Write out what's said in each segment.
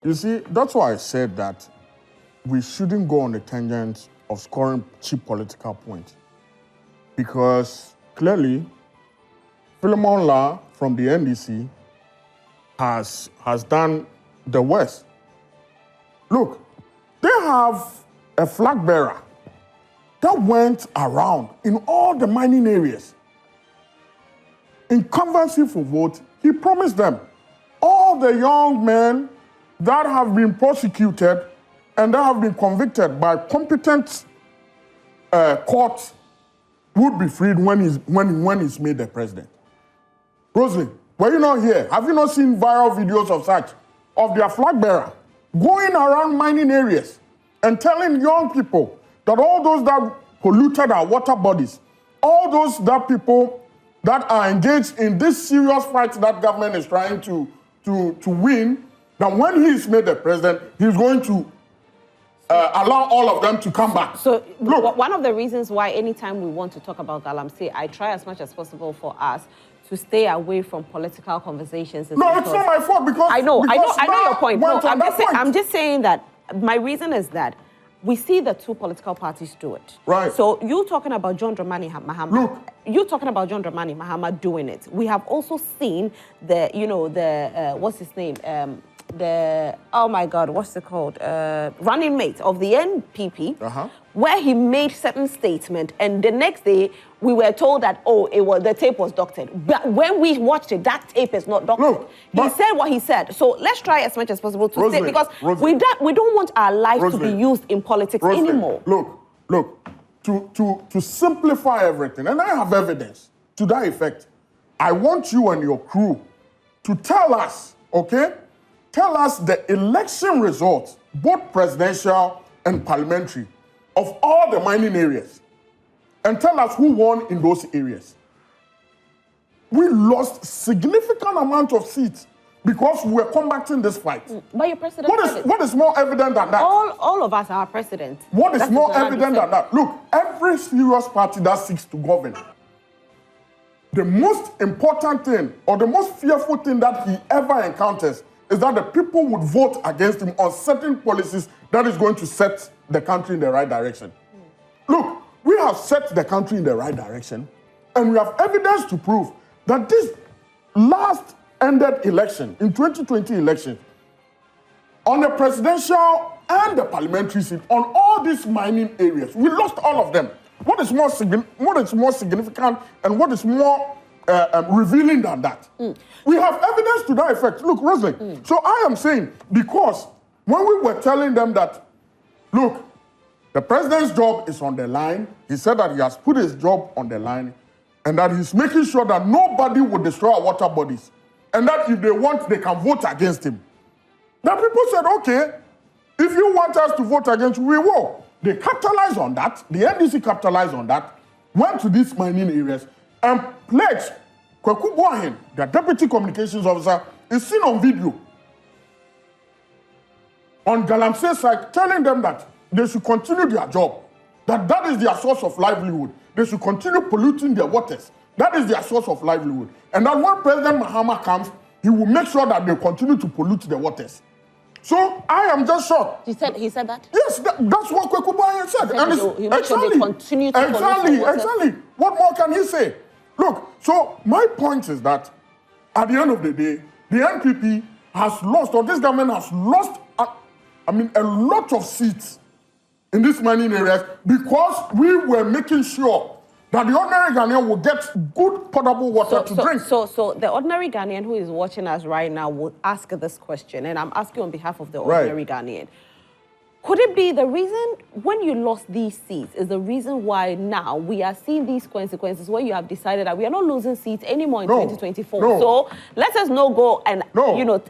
You see, that's why I said that we shouldn't go on the tangent of scoring cheap political points. Because clearly, Philemon La from the NDC has done the worst. Look, they have a flag bearer that went around in all the mining areas. In canvassing for vote, he promised them all the young men that have been prosecuted and that have been convicted by competent courts would be freed when he's made the president. Rosalind, were you not here? Have you not seen viral videos of such, of their flag bearer going around mining areas and telling young people that all those that polluted our water bodies, all those that people that are engaged in this serious fight that government is trying to win, that when he's made the president, he's going to allow all of them to come back. So look, one of the reasons why anytime we want to talk about Galamsey, I try as much as possible for us to stay away from political conversations. No, it's not my fault because I know your point. No, I'm I'm just saying that my reason is that we see the two political parties do it. Right. So you talking about John Dramani Mahama. Look. You talking about John Dramani Mahama doing it. We have also seen what's his name? Oh my God, what's it called? Running mate of the NPP, where he made certain statement, and the next day we were told that the tape was doctored. But when we watched it, that tape is not doctored. Look, he said what he said. So let's try as much as possible to say, because we don't want our life to be used in politics anymore. Look, to simplify everything, and I have evidence to that effect. I want you and your crew to tell us, okay? Tell us the election results, both presidential and parliamentary, of all the mining areas. And tell us who won in those areas. We lost significant amount of seats because we were combating this fight. But your president... What is more evident than that? All of us are president. What is more evident than that? Look, every serious party that seeks to govern, the most important thing or the most fearful thing that he ever encounters is that the people would vote against him on certain policies that is going to set the country in the right direction. Look, we have set the country in the right direction, and we have evidence to prove that this last ended election, in 2020 election, on the presidential and the parliamentary seat, on all these mining areas, we lost all of them. What is more significant and what is more revealing than that? We have evidence to that effect. Look, Rosalind, so I am saying, because when we were telling them that, look, the president's job is on the line, he said that he has put his job on the line, and that he's making sure that nobody will destroy our water bodies, and that if they want, they can vote against him. Then people said, okay, if you want us to vote against you, we will. They capitalized on that, the NDC capitalized on that, went to these mining areas, and pledged Gyewu Appiah, the deputy communications officer, is seen on video on Galamsey's side, telling them that they should continue their job, that is their source of livelihood. They should continue polluting their waters. That is their source of livelihood. And that when President Mahama comes, he will make sure that they continue to pollute the waters. So I am just shocked. He said that? Yes, that's what Gyewu Appiah said. He made sure they continue to pollute the waters. Exactly. What more can he say? Look, so my point is that at the end of the day, the NPP has lost, or this government has lost, a lot of seats in these mining areas because we were making sure that the ordinary Ghanaian will get good potable water to drink. So the ordinary Ghanaian who is watching us right now will ask this question, and I'm asking on behalf of the ordinary Ghanaian. Could it be the reason when you lost these seats is the reason why now we are seeing these consequences where you have decided that we are not losing seats anymore in 2024? No. So let us not go and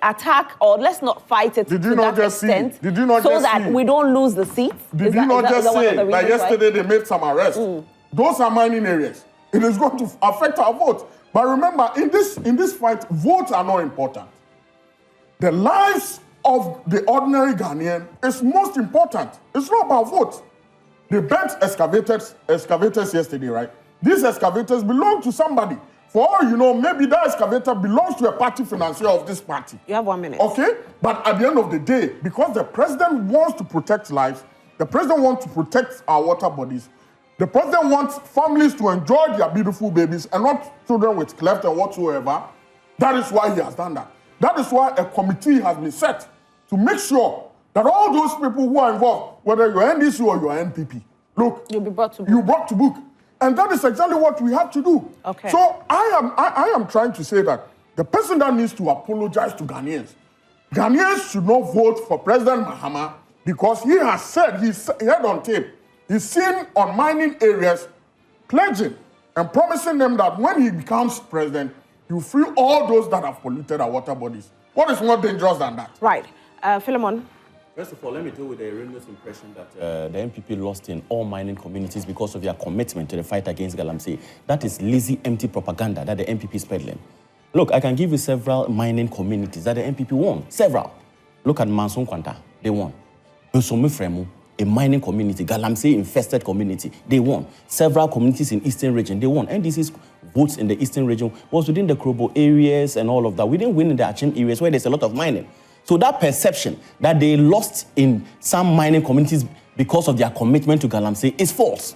attack, or let's not fight it to that extent so that we don't lose the seats. Did you not just say that yesterday they made some arrests? Those are mining areas. It is going to affect our vote. But remember, in this fight, votes are not important. The lives of the ordinary Ghanaian is most important. It's not about votes. They burnt excavators yesterday, right? These excavators belong to somebody For all you know, maybe that excavator belongs to a party financier of this party. You have 1 minute. Okay? But at the end of the day, because the president wants to protect lives, the president wants to protect our water bodies, the president wants families to enjoy their beautiful babies and not children with cleft and whatsoever, that is why he has done that. That is why a committee has been set to make sure that all those people who are involved, whether you're NDC or you're NPP, look, You'll be brought to book. you brought to book. And that is exactly what we have to do. Okay. So I am trying to say that the person that needs to apologize to Ghanaians should not vote for President Mahama because he has said, he's heard on tape, he's seen on mining areas pledging and promising them that when he becomes president, he will free all those that have polluted our water bodies. What is more dangerous than that? Right. Philemon. First of all, let me deal with the erroneous impression that the NPP lost in all mining communities because of their commitment to the fight against Galamsey. That is lazy, empty propaganda that the NPP is peddling. Look, I can give you several mining communities that the NPP won. Several. Look at Manson Kwanta. They won. Nsome Fremu, a mining community, Galamsey infested community, they won. Several communities in Eastern region, they won. NDC's votes in the Eastern region was within the Krobo areas and all of that. We didn't win in the Achim areas where there's a lot of mining. So that perception that they lost in some mining communities because of their commitment to Galamsey is false.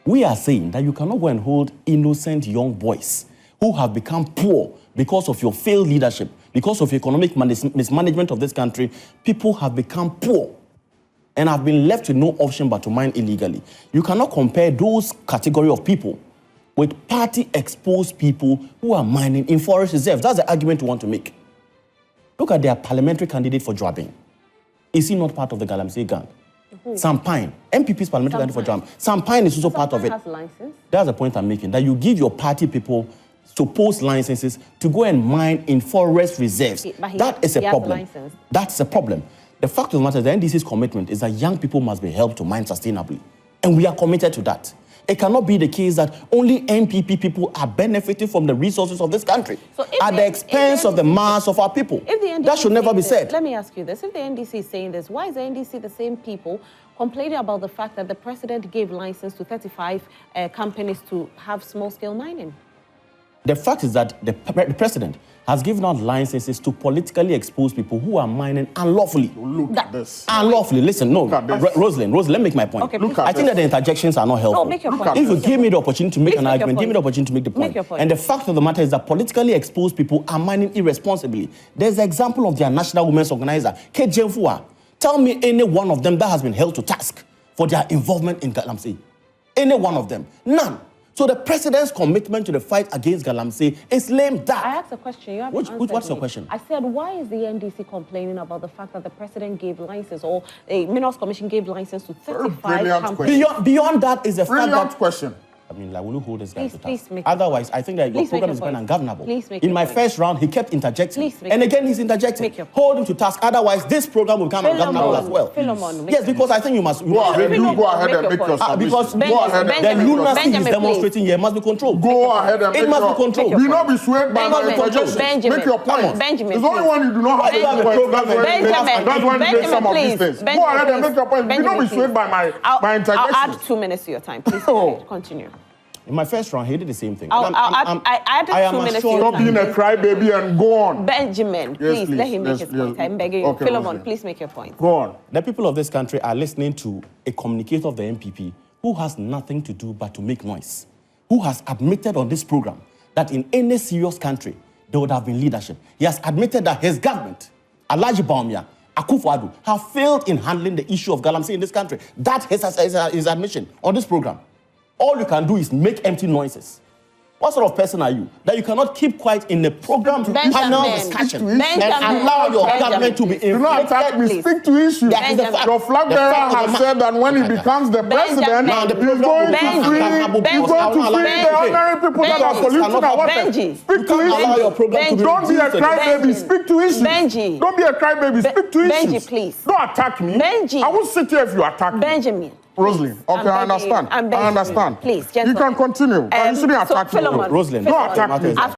We are saying that you cannot go and hold innocent young boys who have become poor because of your failed leadership, because of economic mismanagement of this country. People have become poor and have been left with no option but to mine illegally. You cannot compare those category of people with party-exposed people who are mining in forest reserves. That's the argument we want to make. Look at their parliamentary candidate for Joabin. Is he not part of the Galamsey gang? Sampine, MPP's parliamentary candidate for Joabin. Sampine is also part of it. Has license. That's the point I'm making, that you give your party people supposed licenses to go and mine in forest reserves. That is a problem. That's a problem. The fact of the matter is the NDC's commitment is that young people must be helped to mine sustainably. And we are committed to that. It cannot be the case that only NPP people are benefiting from the resources of this country at the expense of the mass of our people. That should never be said. Let me ask you this. If the NDC is saying this, why is the NDC the same people complaining about the fact that the president gave license to 35 companies to have small-scale mining? The fact is that the president has given out licenses to politically exposed people who are mining unlawfully. Look at this. Unlawfully. Listen, no, Rosalind, let me make my point. Okay, I think that the interjections are not helpful. No, make your point. If you give me the opportunity to make an argument, give me the opportunity to make the point. Make your point. And the fact of the matter is that politically exposed people are mining irresponsibly. There's the example of their national women's organizer, Kate Jenfua. Tell me any one of them that has been held to task for their involvement in Galamsey. Any one of them. None. So the president's commitment to the fight against Galamsey is lame duck. I asked a question. You haven't answered what's me. your question? I said, why is the NDC complaining about the fact that the president gave license or a Minerals Commission gave license to 35 companies? Beyond that is the fact that... question. I mean, like, will you hold this guy to task? Make Otherwise, I think that your program is very ungovernable. In my first round, he kept interjecting. And again, he's interjecting. Hold him to task. Otherwise, this program will become ungovernable as well. Yes, because I think you must... Go ahead and make your submission. Because the lunacy is demonstrating here must be controlled. Go ahead and make your... It must be controlled. We not be swayed by my interjections. Make your point. Benjamin, there's only one you do not have a program. That's when you make some of these things. Go ahead and make your point. We not be swayed by my interjections. I'll add 2 minutes to your time. Please continue. In my first round, he did the same thing. I added 2 minutes to your Stop time. being a crybaby and go on. Benjamin, please, let him make his point. I'm begging you. Okay, Philemon, please make your point. Go on. The people of this country are listening to a communicator of the NPP who has nothing to do but to make noise, who has admitted on this program that in any serious country, there would have been leadership. He has admitted that his government, Alhaji Bawumia, Akufo-Addo, have failed in handling the issue of Galamsey in this country. That is his admission on this program. All you can do is make empty noises. What sort of person are you? That you cannot keep quiet in the program panel discussion and allow your government to be inflated. Do not attack me. Speak to issues. Your flag bearer has said that when he becomes the president, he's going to free the ordinary people that are polluting our water. Speak to issues. Don't be a crybaby. Speak to issues. Don't be a crybaby. Speak to issues. Benji, please. Don't attack me. I won't sit here if you attack me. Benjamin. Rosalind, okay, I understand. I understand. Please, you can continue. You shouldn't attack me. Rosalind, don't attack me.